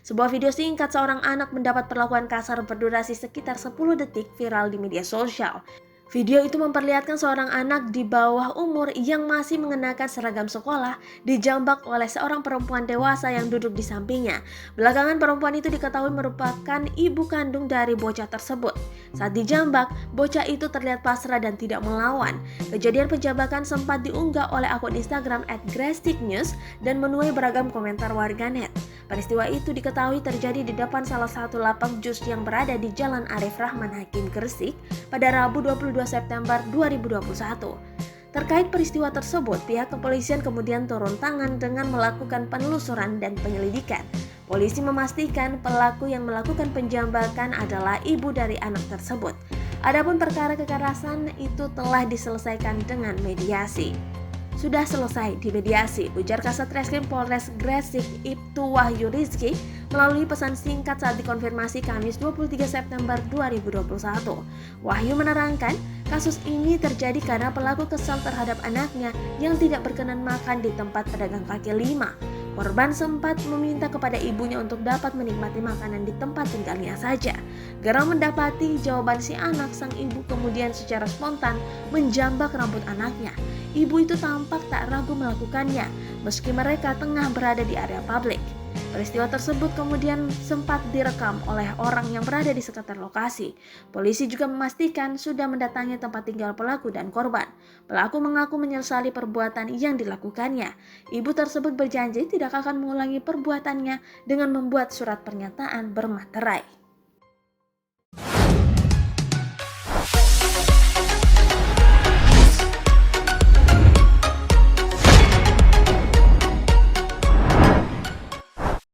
Sebuah video singkat seorang anak mendapat perlakuan kasar berdurasi sekitar 10 detik viral di media sosial. Video itu memperlihatkan seorang anak di bawah umur yang masih mengenakan seragam sekolah dijambak oleh seorang perempuan dewasa yang duduk di sampingnya. Belakangan perempuan itu diketahui merupakan ibu kandung dari bocah tersebut. Saat dijambak, bocah itu terlihat pasrah dan tidak melawan. Kejadian penjambakan sempat diunggah oleh akun Instagram @grestiknews dan menuai beragam komentar warganet. Peristiwa itu diketahui terjadi di depan salah satu lapak jus yang berada di Jalan Arif Rahman Hakim Gresik pada Rabu 22 September 2021. Terkait peristiwa tersebut, pihak kepolisian kemudian turun tangan dengan melakukan penelusuran dan penyelidikan. Polisi memastikan pelaku yang melakukan penjambakan adalah ibu dari anak tersebut. Adapun perkara kekerasan itu telah diselesaikan dengan mediasi. Sudah selesai dimediasi, ujar Kasat Reskrim Polres Gresik Ibtu Wahyu Rizky melalui pesan singkat saat dikonfirmasi Kamis 23 September 2021. Wahyu menerangkan, kasus ini terjadi karena pelaku kesal terhadap anaknya yang tidak berkenan makan di tempat pedagang kaki lima. Korban sempat meminta kepada ibunya untuk dapat menikmati makanan di tempat tinggalnya saja. Geram mendapati jawaban si anak, sang ibu kemudian secara spontan menjambak rambut anaknya. Ibu itu tampak tak ragu melakukannya, meski mereka tengah berada di area publik. Peristiwa tersebut kemudian sempat direkam oleh orang yang berada di sekitar lokasi. Polisi juga memastikan sudah mendatangi tempat tinggal pelaku dan korban. Pelaku mengaku menyesali perbuatan yang dilakukannya. Ibu tersebut berjanji tidak akan mengulangi perbuatannya dengan membuat surat pernyataan bermaterai.